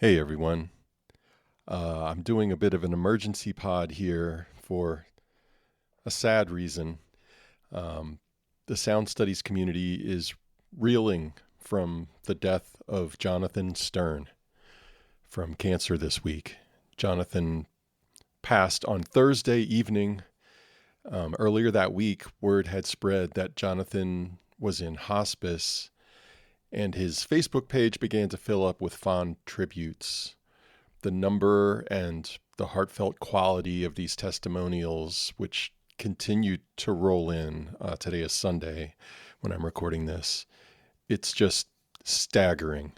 Hey everyone. I'm doing a bit of an emergency pod here for a sad reason. Um, the sound studies community is reeling from the death of Jonathan Sterne from cancer this week. Jonathan passed on Thursday evening. Earlier that week, word had spread that Jonathan was in hospice, and his Facebook page began to fill up with fond tributes. The number and the heartfelt quality of these testimonials, which continue to roll in. Today is Sunday when I'm recording this. It's just staggering.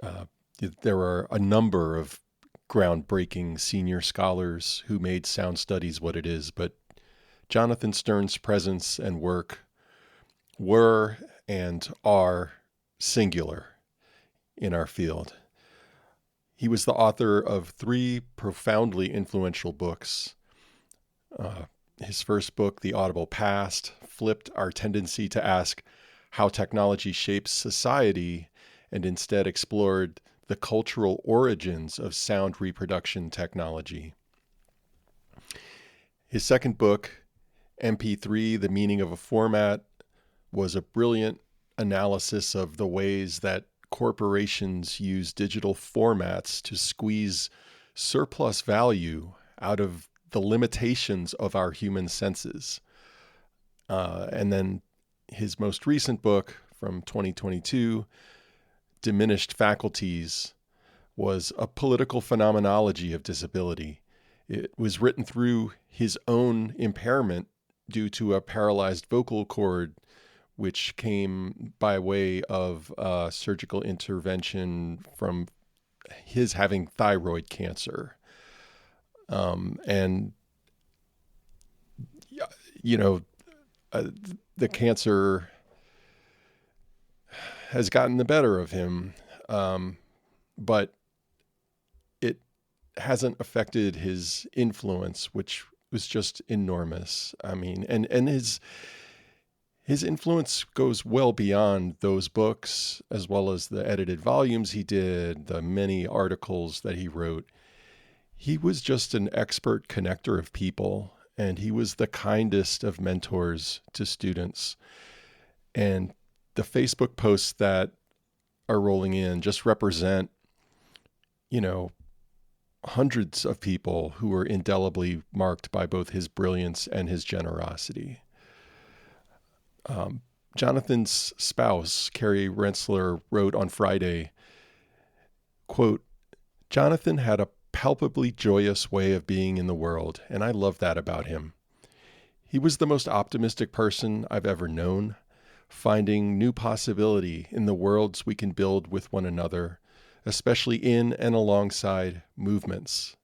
Uh, there are a number of groundbreaking senior scholars who made sound studies what it is, but Jonathan Sterne's presence and work were and are singular in our field. He was the author of three profoundly influential books. His first book, The Audible Past, flipped our tendency to ask how technology shapes society and instead explored the cultural origins of sound reproduction technology. His second book, MP3, The Meaning of a Format, was a brilliant analysis of the ways that corporations use digital formats to squeeze surplus value out of the limitations of our human senses. And then his most recent book from 2022, Diminished Faculties, was a political phenomenology of disability. It was written through his own impairment due to a paralyzed vocal cord, which came by way of surgical intervention from his having thyroid cancer. And, you know, the cancer has gotten the better of him, but it hasn't affected his influence, which was just enormous. I mean, and his influence goes well beyond those books, as well as the edited volumes he did, the many articles that he wrote. He was just an expert connector of people, and he was the kindest of mentors to students. And the Facebook posts that are rolling in just represent, hundreds of people who were indelibly marked by both his brilliance and his generosity. Jonathan's spouse, Carrie Rensselaer, wrote on Friday, quote, "Jonathan had a palpably joyous way of being in the world, and I love that about him. He was the most optimistic person I've ever known, finding new possibility in the worlds we can build with one another, especially in and alongside movements.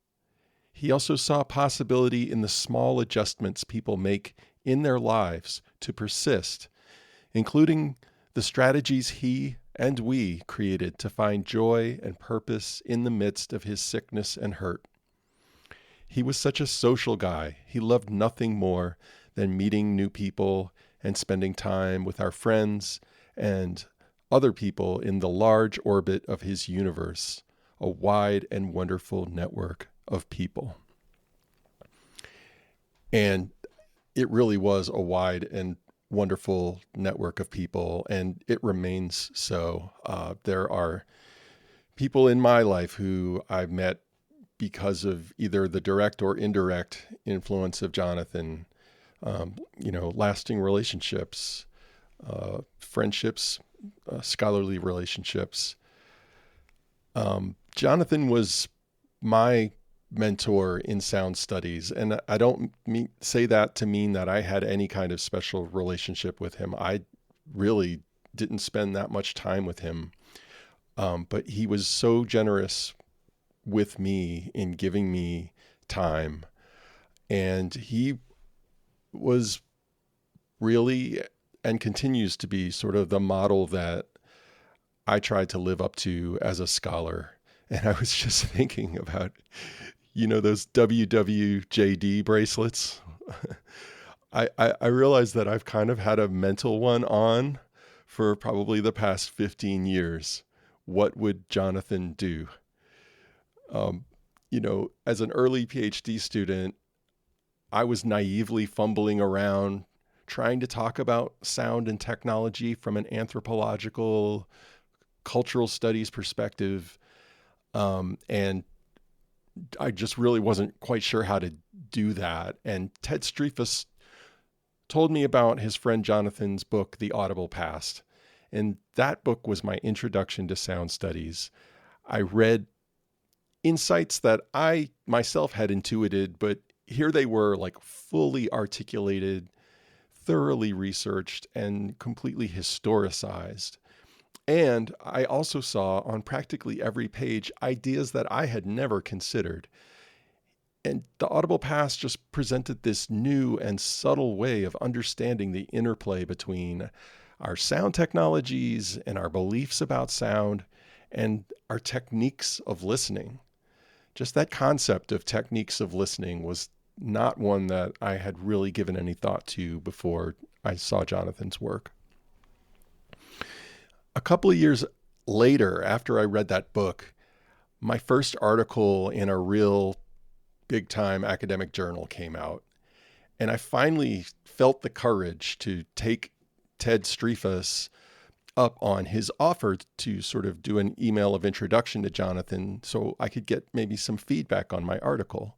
He also saw possibility in the small adjustments people make in their lives to persist, including the strategies he and we created to find joy and purpose in the midst of his sickness and hurt. He was such a social guy. He loved nothing more than meeting new people and spending time with our friends and other people in the large orbit of his universe, a wide and wonderful network of people." And it really was a wide and wonderful network of people, and it remains so. There are people in my life who I've met because of either the direct or indirect influence of Jonathan, lasting relationships, friendships, scholarly relationships. Jonathan was my mentor in sound studies, and I don't say that to mean that I had any kind of special relationship with him. I really didn't spend that much time with him, but he was so generous with me in giving me time, and he was really and continues to be sort of the model that I tried to live up to as a scholar. And I was just thinking about, those WWJD bracelets. I realized that I've kind of had a mental one on for probably the past 15 years. What would Jonathan do? Um, as an early PhD student, I was naively fumbling around trying to talk about sound and technology from an anthropological, cultural studies perspective. And I just really wasn't quite sure how to do that. And Ted Streifus told me about his friend Jonathan's book, The Audible Past. And that book was my introduction to sound studies. I read insights that I myself had intuited, but here they were, like fully articulated, thoroughly researched, and completely historicized. And I also saw on practically every page ideas that I had never considered. And the Audible Past just presented this new and subtle way of understanding the interplay between our sound technologies and our beliefs about sound and our techniques of listening. Just that concept of techniques of listening was not one that I had really given any thought to before I saw Jonathan's work. A couple of years later, after I read that book, my first article in a real big time academic journal came out. And I finally felt the courage to take Ted Streifus up on his offer to sort of do an email of introduction to Jonathan so I could get maybe some feedback on my article.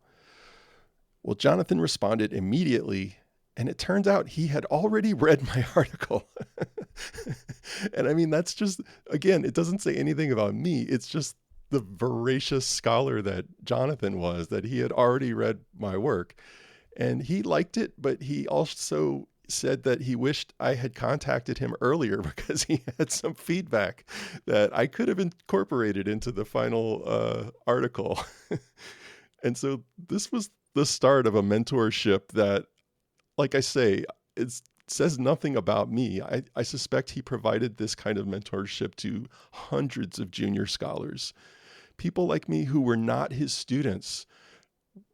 Well, Jonathan responded immediately, and it turns out he had already read my article. And I mean, that's just, again, it doesn't say anything about me. It's just the voracious scholar that Jonathan was, that he had already read my work. And he liked it, but he also said that he wished I had contacted him earlier because he had some feedback that I could have incorporated into the final article. And so this was the start of a mentorship that, like I say, it says nothing about me. I suspect he provided this kind of mentorship to hundreds of junior scholars, people like me who were not his students,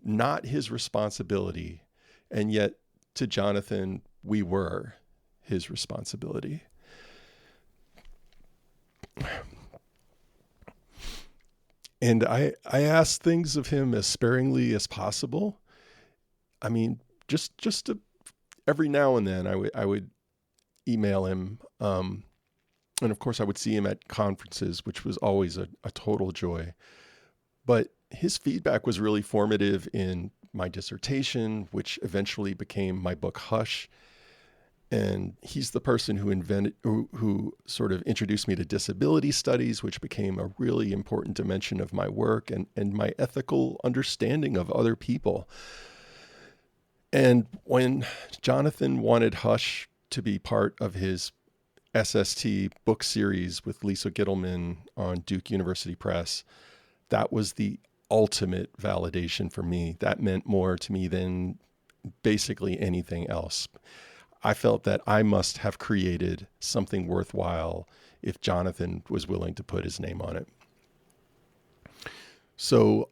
not his responsibility. And yet to Jonathan, we were his responsibility. And I asked things of him as sparingly as possible. I mean, just to, every now and then I would email him. And of course I would see him at conferences, which was always a total joy. But his feedback was really formative in my dissertation, which eventually became my book Hush. And he's the person who sort of introduced me to disability studies, which became a really important dimension of my work and my ethical understanding of other people. And when Jonathan wanted Hush to be part of his SST book series with Lisa Gittleman on Duke University Press, that was the ultimate validation for me. That meant more to me than basically anything else. I felt that I must have created something worthwhile if Jonathan was willing to put his name on it. So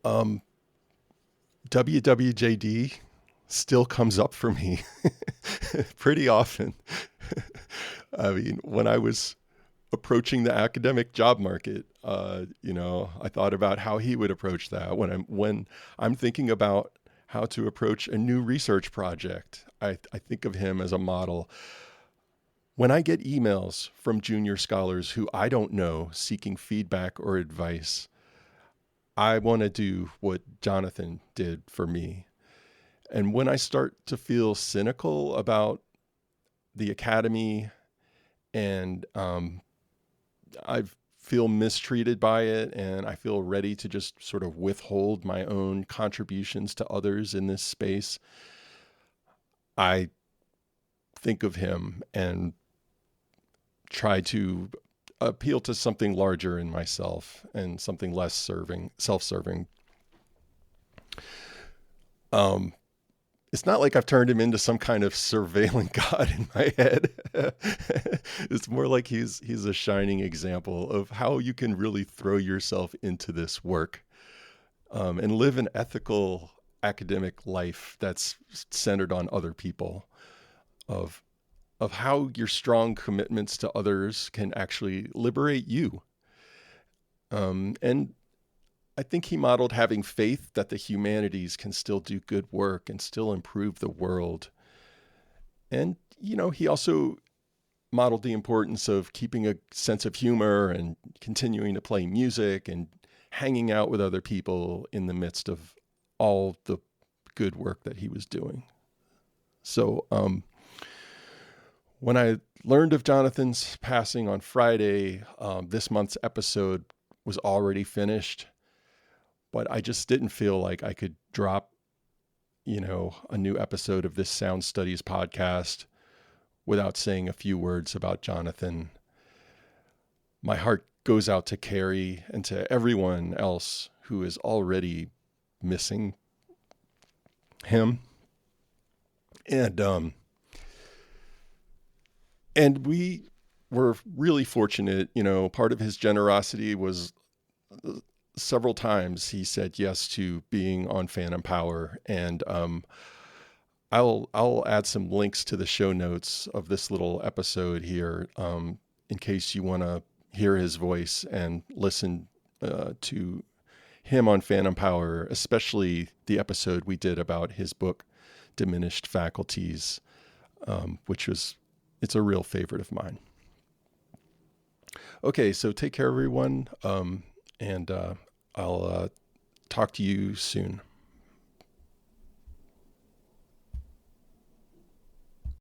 WWJD still comes up for me pretty often. I mean, when I was approaching the academic job market, I thought about how he would approach that. When I'm thinking about how to approach a new research project, I think of him as a model. When I get emails from junior scholars who I don't know seeking feedback or advice, I want to do what Jonathan did for me. And when I start to feel cynical about the academy and I feel mistreated by it, and I feel ready to just sort of withhold my own contributions to others in this space, I think of him and try to appeal to something larger in myself and something less self-serving. It's not like I've turned him into some kind of surveilling God in my head. It's more like he's a shining example of how you can really throw yourself into this work and live an ethical academic life that's centered on other people, of how your strong commitments to others can actually liberate you. And I think he modeled having faith that the humanities can still do good work and still improve the world. And, he also modeled the importance of keeping a sense of humor and continuing to play music and hanging out with other people in the midst of all the good work that he was doing. So when I learned of Jonathan's passing on Friday, this month's episode was already finished, but I just didn't feel like I could drop, a new episode of this Sound Studies podcast without saying a few words about Jonathan. My heart goes out to Carrie and to everyone else who is already missing him. And we were really fortunate. Part of his generosity was several times he said yes to being on Phantom Power. And I'll add some links to the show notes of this little episode here, in case you want to hear his voice and listen to him on Phantom Power, especially the episode we did about his book, Diminished Faculties, it's a real favorite of mine. Okay, so take care, everyone, and I'll talk to you soon.